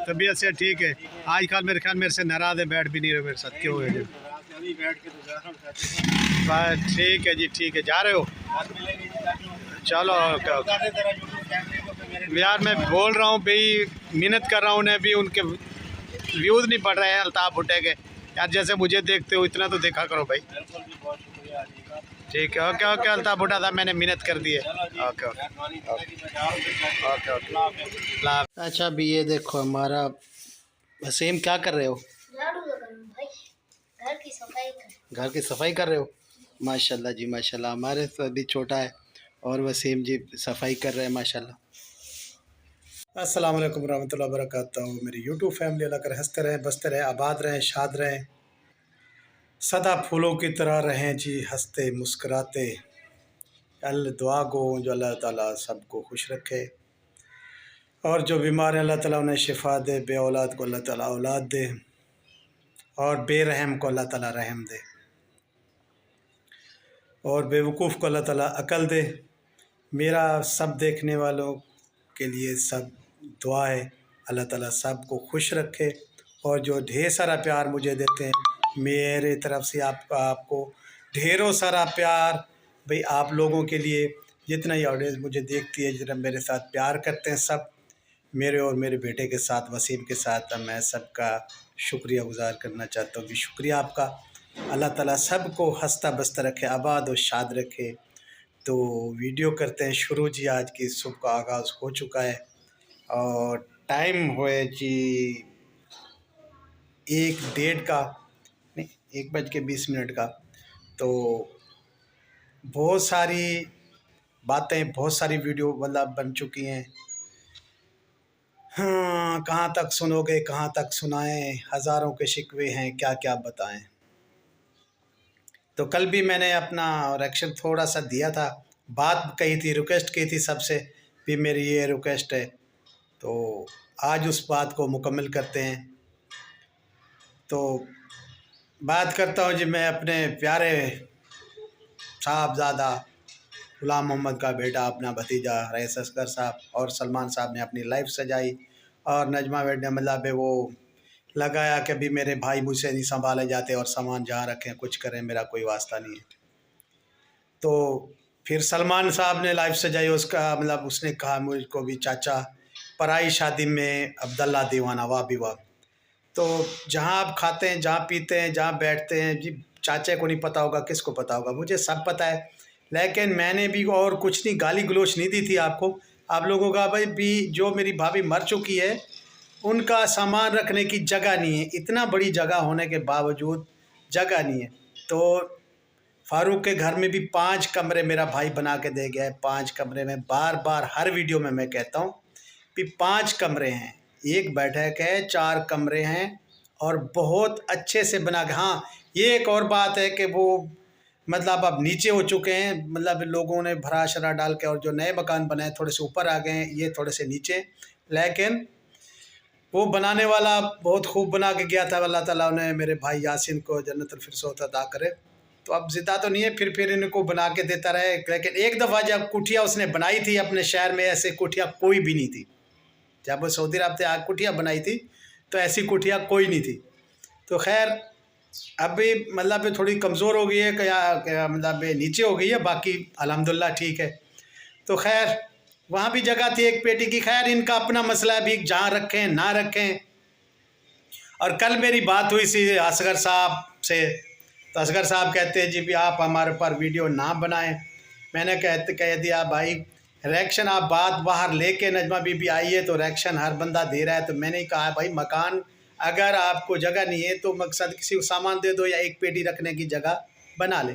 तबीयत से ठीक है। आजकल मेरे ख्याल मेरे से नाराज़ है, बैठ भी नहीं रहे मेरे साथ, क्यों है? बस ठीक है जी, ठीक है। जा रहे हो? चलो यार, मैं बोल रहा हूँ भाई, मेहनत कर रहा हूँ उन्हें भी, उनके व्यूज़ नहीं बढ़ रहे हैं अल्ताफ़ भुट्टे के। यार जैसे मुझे देखते हो इतना तो देखा करो भाई। ठीक है, ओके ओके अल्ताफ़ भुट्टा साहब, मैंने मेहनत कर दी है। Okay okay okay okay. अच्छा अभी ये देखो हमारा वसीम, क्या कर रहे हो? झाड़ू लगा रहा हूं भाई, घर की सफाई कर रहे हो? माशाल्लाह जी माशाल्लाह। हमारे से अभी छोटा है और वसीम जी सफाई कर रहे हैं माशाल्लाह। अस्सलाम वालेकुम रहमतुल्लाहि व बरकातहू। मेरी यूट्यूब फैमिली, अल्लाह कर हंसते रहें, बसते रहें, आबाद रहें, शाद रहें, सदा फूलों की तरह रहें जी, हंसते मुस्कुराते। अल्लाह दुआ गो जो अल्लाह ताला सबको खुश रखे, और जो बीमार हैं अल्लाह ताला उन्हें शिफा दे, बे औलाद को अल्लाह ताला औलाद दे, और बेरहम को अल्लाह ताला रहम दे, और बेवकूफ़ को अल्लाह ताला अकल दे। मेरा सब देखने वालों के लिए सब दुआ है, अल्लाह ताला सबको खुश रखे, और जो ढेर सारा प्यार मुझे देते हैं मेरे तरफ से आपको ढेरों सारा प्यार। भाई आप लोगों के लिए जितना ही ऑडियंस मुझे देखती है, जितना मेरे साथ प्यार करते हैं सब, मेरे और मेरे बेटे के साथ, वसीम के साथ, मैं सबका शुक्रिया गुज़ार करना चाहता हूँ कि शुक्रिया आपका। अल्लाह ताला सबको हंसता बसता रखे, आबाद और शाद रखे। तो वीडियो करते हैं शुरू जी। आज की सुबह का आगाज़ हो चुका है और टाइम हुए जी 1:30 का, नहीं 1:20 का। तो बहुत सारी बातें, बहुत सारी वीडियो मतलब बन चुकी हैं। हाँ, कहाँ तक सुनोगे, कहाँ तक सुनाएं, हज़ारों के शिकवे हैं, क्या क्या बताएं। तो कल भी मैंने अपना रिएक्शन थोड़ा सा दिया था, बात कही थी, रिक्वेस्ट की थी सबसे भी, मेरी ये रिक्वेस्ट है। तो आज उस बात को मुकम्मल करते हैं। तो बात करता हूँ जी मैं अपने प्यारे साहबज़ादा ग़ुलाम मोहम्मद का बेटा, अपना भतीजा रईस असगर साहब, और सलमान साहब ने अपनी लाइफ सजाई, और नजमा वेड ने मतलब वो लगाया कि अभी मेरे भाई मुझसे नहीं संभाले जाते, और सामान जहाँ रखें कुछ करें, मेरा कोई वास्ता नहीं है। तो फिर सलमान साहब ने लाइफ सजाई, उसका मतलब उसने कहा मुझको भी, चाचा पराई शादी में अब्दुल्ला दीवाना, वाह भी वाह। तो जहाँ आप खाते हैं, जहाँ पीते हैं, जहाँ बैठते हैं जी, चाचे को नहीं पता होगा, किसको पता होगा? मुझे सब पता है, लेकिन मैंने भी और कुछ नहीं गाली गलोच नहीं दी थी आपको। आप लोगों का भाई भी, जो मेरी भाभी मर चुकी है उनका सामान रखने की जगह नहीं है, इतना बड़ी जगह होने के बावजूद जगह नहीं है। तो फारूक के घर में भी 5 कमरे मेरा भाई बना के दे गया है। 5 कमरे में, बार बार हर वीडियो में मैं कहता हूँ कि 5 कमरे हैं, एक बैठक है, 4 कमरे हैं, और बहुत अच्छे से बना के। हाँ, ये एक और बात है कि वो मतलब अब नीचे हो चुके हैं, मतलब लोगों ने भरा शरा डाल के, और जो नए मकान बनाए थोड़े से ऊपर आ गए हैं, ये थोड़े से नीचे। लेकिन वो बनाने वाला बहुत खूब बना के गया था, अल्लाह ताला उन्हें, मेरे भाई यासिन को जन्नतुल फिरदौस अता करे। तो अब ज़िंदा तो नहीं है, फिर इनको बना के देता रहे। लेकिन एक दफ़ा जब कुटिया उसने बनाई थी अपने शहर में, ऐसे कुटिया कोई भी नहीं थी। जब वो सऊदी अरब से आग कुटिया बनाई थी तो ऐसी कुटिया कोई नहीं थी। तो खैर अभी मतलब थोड़ी कमज़ोर हो गई है, क्या मतलब नीचे हो गई है, बाकी अल्हम्दुलिल्लाह ठीक है। तो खैर वहाँ भी जगह थी एक पेटी की। खैर इनका अपना मसला है भी, जहाँ रखें ना रखें। और कल मेरी बात हुई थी असगर साहब से, तो असगर साहब कहते हैं जी भी आप हमारे पर वीडियो ना बनाएं। मैंने कह दिया भाई, रिएक्शन आप बात बाहर लेके, नजमा बीबी आई है तो रिएक्शन हर बंदा दे रहा है। तो मैंने ही कहा भाई, मकान अगर आपको जगह नहीं है तो मकसद किसी को सामान दे दो, या एक पेटी रखने की जगह बना ले।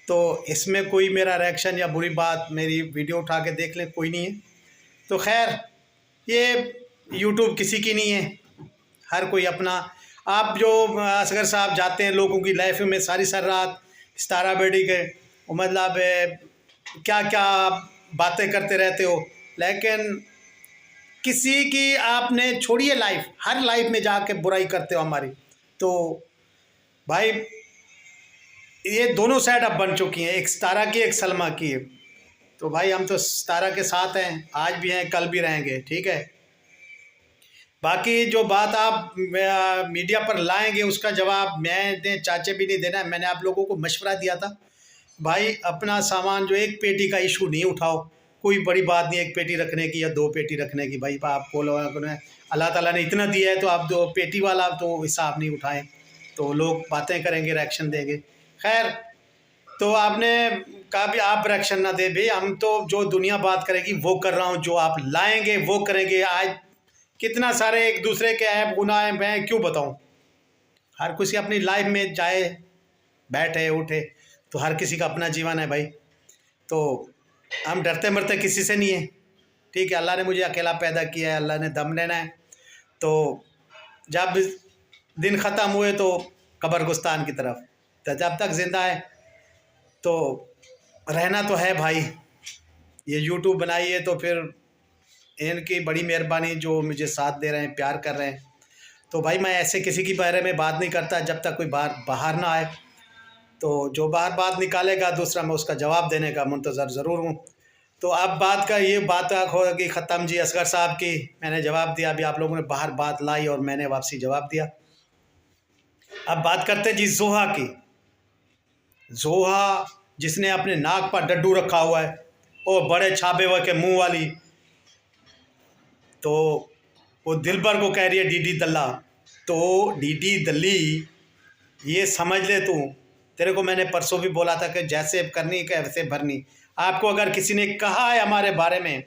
तो इसमें कोई मेरा रिएक्शन या बुरी बात, मेरी वीडियो उठा के देख लें, कोई नहीं है। तो खैर ये यूट्यूब किसी की नहीं है, हर कोई अपना। आप जो असगर साहब जाते हैं लोगों की लाइफ में, सारी रात सितारा बेड़ी के मतलब क्या क्या बातें करते रहते हो, लेकिन किसी की आपने छोड़िए लाइफ, हर लाइफ में जाके बुराई करते हो हमारी। तो भाई ये दोनों साइड अब बन चुकी हैं, एक सितारा की, एक सलमा की है। तो भाई हम तो सितारा के साथ हैं, आज भी हैं, कल भी रहेंगे, ठीक है। बाकी जो बात आप मीडिया पर लाएंगे उसका जवाब मैंने चाचे भी नहीं देना है। मैंने आप लोगों को मशवरा दिया था भाई, अपना सामान जो एक पेटी का इशू नहीं उठाओ। कोई बड़ी बात नहीं एक पेटी रखने की या दो पेटी रखने की। भाई आपको अल्लाह ताला ने इतना दिया है तो आप दो पेटी वाला तो हिसाब नहीं उठाएं तो लोग बातें करेंगे, रिएक्शन देंगे। खैर, तो आपने कहा भी आप रिएक्शन ना दे भाई, हम तो जो दुनिया बात करेगी वो कर रहा हूँ, जो आप लाएंगे वो करेंगे। आज कितना सारे एक दूसरे के ऐप गुनाह मैं क्यों बताऊँ। हर किसी अपनी लाइफ में जाए, बैठे उठे, तो हर किसी का अपना जीवन है भाई। तो हम डरते मरते किसी से नहीं है, ठीक है। अल्लाह ने मुझे अकेला पैदा किया है, अल्लाह ने दम लेना है। तो जब दिन ख़त्म हुए तो कब्रिस्तान की तरफ, तो जब तक ज़िंदा है तो रहना तो है भाई। ये यूट्यूब बनाई है तो फिर इनकी बड़ी मेहरबानी जो मुझे साथ दे रहे हैं, प्यार कर रहे हैं। तो भाई मैं ऐसे किसी के बारे में बात नहीं करता जब तक कोई बाहर ना आए। तो जो बाहर बात निकालेगा दूसरा, मैं उसका जवाब देने का मुंतज़र ज़रूर हूँ। तो अब बात का ये बात होगी ख़त्म जी असगर साहब की। मैंने जवाब दिया, अभी आप लोगों ने बाहर बात लाई और मैंने वापसी जवाब दिया। अब बात करते हैं जी जोहा की। जोहा जिसने अपने नाक पर डड्डू रखा हुआ है और बड़े छापे हुए के मुंह वाली, तो वो दिलबर को कह रही है डीडी दल्ला। तो डीडी दल्ली ये समझ ले तू, तेरे को मैंने परसों भी बोला था कि जैसे करनी कैसे भरनी। आपको अगर किसी ने कहा है हमारे बारे में,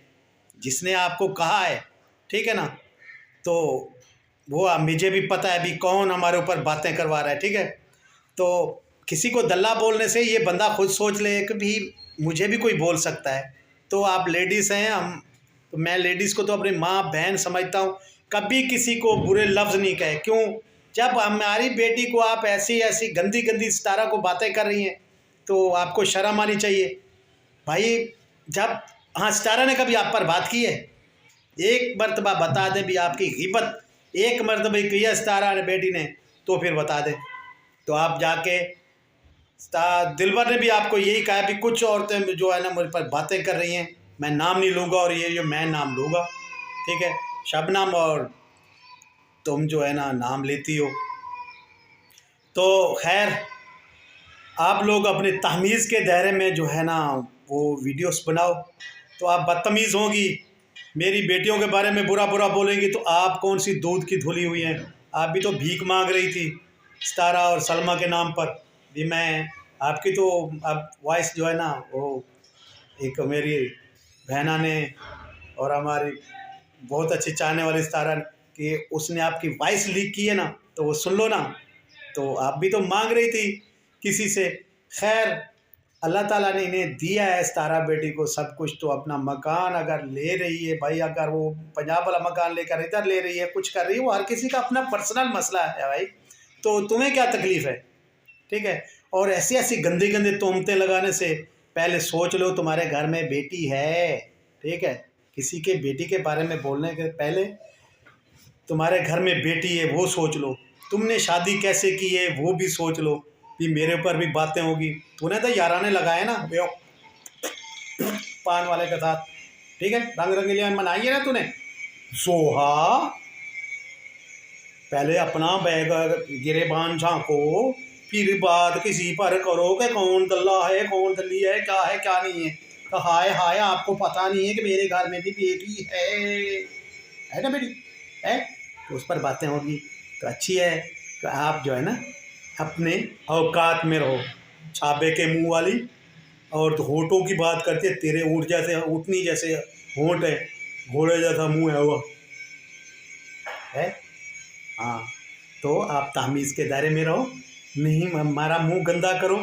जिसने आपको कहा है, ठीक है ना, तो वो मुझे भी पता है अभी कौन हमारे ऊपर बातें करवा रहा है, ठीक है। तो किसी को दल्ला बोलने से ये बंदा खुद सोच ले कि भी मुझे भी कोई बोल सकता है। तो आप लेडीज़ हैं, हम तो मैं लेडीज़ को तो अपनी माँ बहन समझता हूँ, कभी किसी को बुरे लफ्ज़ नहीं कहे। क्यों? जब हमारी बेटी को आप ऐसी ऐसी गंदी गंदी सितारा को बातें कर रही हैं तो आपको शर्म आनी चाहिए भाई। जब हाँ, सितारा ने कभी आप पर बात की है? एक मरतबा बता दें भी, आपकी गिबत एक मरतबा की है सितारा ने बेटी ने, तो फिर बता दें। तो आप जाके दिलबर ने भी आपको यही कहा भी कुछ औरतें जो है ना मुझ पर बातें कर रही हैं, मैं नाम नहीं लूँगा और ये जो मैं नाम लूँगा, ठीक है। शबनम और तुम जो है ना नाम लेती हो। तो खैर, आप लोग अपने तहमीज़ के दायरे में जो है ना वो वीडियोस बनाओ। तो आप बदतमीज़ होंगी, मेरी बेटियों के बारे में बुरा बुरा बोलेंगी, तो आप कौन सी दूध की धुली हुई हैं? आप भी तो भीख मांग रही थी सितारा और सलमा के नाम पर भी। मैं आपकी तो अब वॉइस जो है ना वो एक मेरी बहना ने और हमारी बहुत अच्छी चाहने वाली सितारा कि उसने आपकी वॉइस लीक की है ना, तो वो सुन लो ना। तो आप भी तो मांग रही थी किसी से। खैर, अल्लाह ताला ने इन्हें दिया है सितारा बेटी को सब कुछ। तो अपना मकान अगर ले रही है भाई, अगर वो पंजाब वाला मकान लेकर इधर ले रही है, कुछ कर रही है, वो हर किसी का अपना पर्सनल मसला है भाई। तो तुम्हें क्या तकलीफ़ है, ठीक है। और ऐसी ऐसी गंदी गंदी तोहमतें लगाने से पहले सोच लो तुम्हारे घर में बेटी है, ठीक है। किसी के बेटी के बारे में बोलने के पहले तुम्हारे घर में बेटी है वो सोच लो। तुमने शादी कैसे की है वो भी सोच लो कि मेरे ऊपर भी बातें होगी। तूने तो याराने लगाए ना पान वाले के साथ, ठीक है, रंग रंगलियां मनाई है ना तूने। सोहा, पहले अपना बैग गिरेबान झांको, फिर बात किसी पर करो कि कौन दल्ला है कौन दल्ली है, क्या है क्या नहीं है। तो हाय हाय, आपको पता नहीं है कि मेरे घर में भी बेटी है ना बेटी है, तो उस पर बातें होगी तो अच्छी है। तो आप जो है ना अपने औकात में रहो। छापे के मुंह वाली, और तो होठों की बात करते, तेरे ऊँट जैसे ऊँटनी जैसे होंठ है, घोड़े जैसा मुंह है वो है। हाँ, तो आप तहमीज़ के दायरे में रहो, नहीं हमारा मुंह गंदा करो।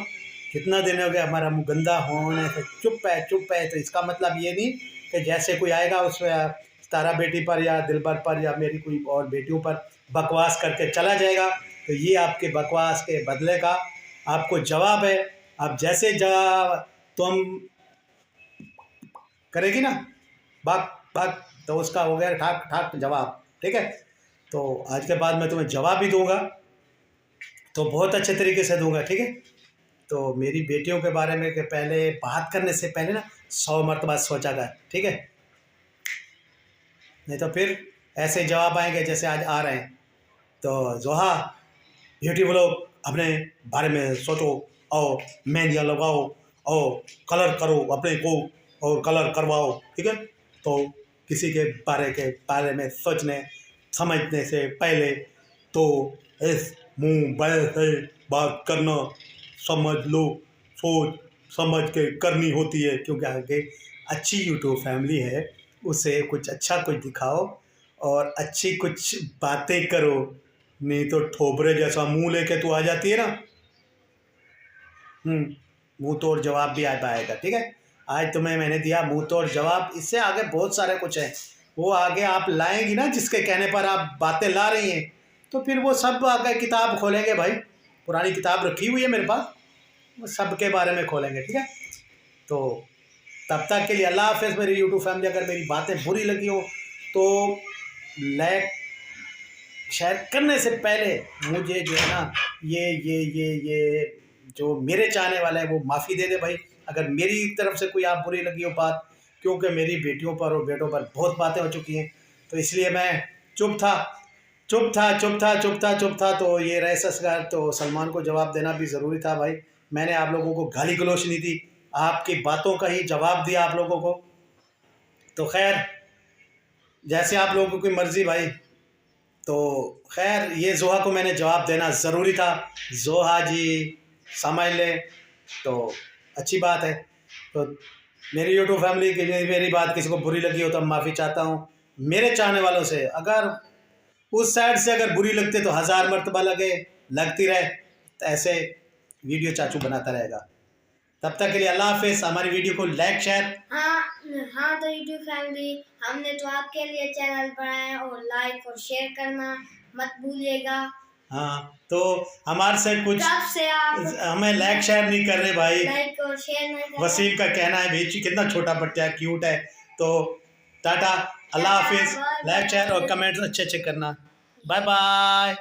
कितना दिन हो गया हमारा मुंह गंदा होने से चुप है। तो इसका मतलब ये नहीं कि जैसे कोई आएगा उस तारा बेटी पर या दिलबर पर या मेरी कोई और बेटियों पर बकवास करके चला जाएगा। तो ये आपके बकवास के बदले का आपको जवाब है। आप जैसे जवाब तुम करेगी ना बात बात, तो उसका हो गया ठाक ठाक जवाब, ठीक है। तो आज के बाद मैं तुम्हें जवाब भी दूंगा, तो बहुत अच्छे तरीके से दूंगा, ठीक है। तो मेरी बेटियों के बारे में के पहले बात करने से पहले ना 100 मरतबा सोचा कर, ठीक है। नहीं तो फिर ऐसे जवाब आएंगे जैसे आज आ रहे हैं। तो जोहा, ब्यूटी ब्लॉग अपने बारे में सोचो और मेहंदियाँ लगाओ और कलर करो अपने को और कलर करवाओ, ठीक है। तो किसी के बारे में सोचने समझने से पहले तो इस मुंह बड़े से बात करना समझ लो, सोच समझ के करनी होती है, क्योंकि आगे अच्छी यूट्यूब फैमिली है, उसे कुछ अच्छा कुछ दिखाओ और अच्छी कुछ बातें करो। नहीं तो ठोबरे जैसा मुंह लेके तू आ जाती है ना, मुंह तोड़ जवाब भी आ पाएगा, ठीक है। आज तुम्हें मैंने दिया मुंह तोड़ जवाब, इससे आगे बहुत सारे कुछ है, वो आगे आप लाएंगी ना, जिसके कहने पर आप बातें ला रही हैं, तो फिर वो सब आगे किताब खोलेंगे भाई, पुरानी किताब रखी हुई है मेरे पास, वो सब के बारे में खोलेंगे, ठीक है। तो तब तक के लिए अल्लाह हाफ़िज़ मेरी यूट्यूब फैमिली। अगर मेरी बातें बुरी लगी हो तो लाइक शेयर करने से पहले मुझे जो है ना ये जो मेरे चाहने वाले हैं वो माफ़ी दे दे भाई, अगर मेरी तरफ से कोई आप बुरी लगी हो बात, क्योंकि मेरी बेटियों पर और बेटों पर बहुत बातें हो चुकी हैं, तो इसलिए मैं चुप था चुप था चुप था चुप था चुप था। तो ये रहे संस्कार, तो सलमान को जवाब देना भी ज़रूरी था भाई। मैंने आप लोगों को गाली गलौच नहीं दी, आपकी बातों का ही जवाब दिया आप लोगों को। तो खैर, जैसे आप लोगों की मर्ज़ी भाई। तो खैर, ये जोहा को मैंने जवाब देना ज़रूरी था, जोहा जी समझ लें तो अच्छी बात है। तो मेरी यूट्यूब फैमिली की मेरी बात किसी को बुरी लगी हो तो माफ़ी चाहता हूँ मेरे चाहने वालों से। अगर उस साइड से अगर बुरी लगती तो 1000 मरतबा लगती रहे, तो ऐसे वीडियो चाचू बनाता रहेगा। तब तक के लिए अल्लाह हाफ़िज़। हमारी वीडियो को लाइक शेयर, हाँ तो यूट्यूब फैमिली, हमने तो आपके लिए चैनल बनाया है और लाइक और शेयर करना मत भूलिएगा। हाँ, तो हमारे से कुछ से आप हमें लाइक शेयर नहीं कर रहे भाई, लाइक और शेयर नहीं कर वसीम का कहना है भाई कितना छोटा बच्चा है, क्यूट है। तो टाटा, अल्लाह हाफिज़। लाइक शेयर और कमेंट्स अच्छे अच्छे करना। Bye bye.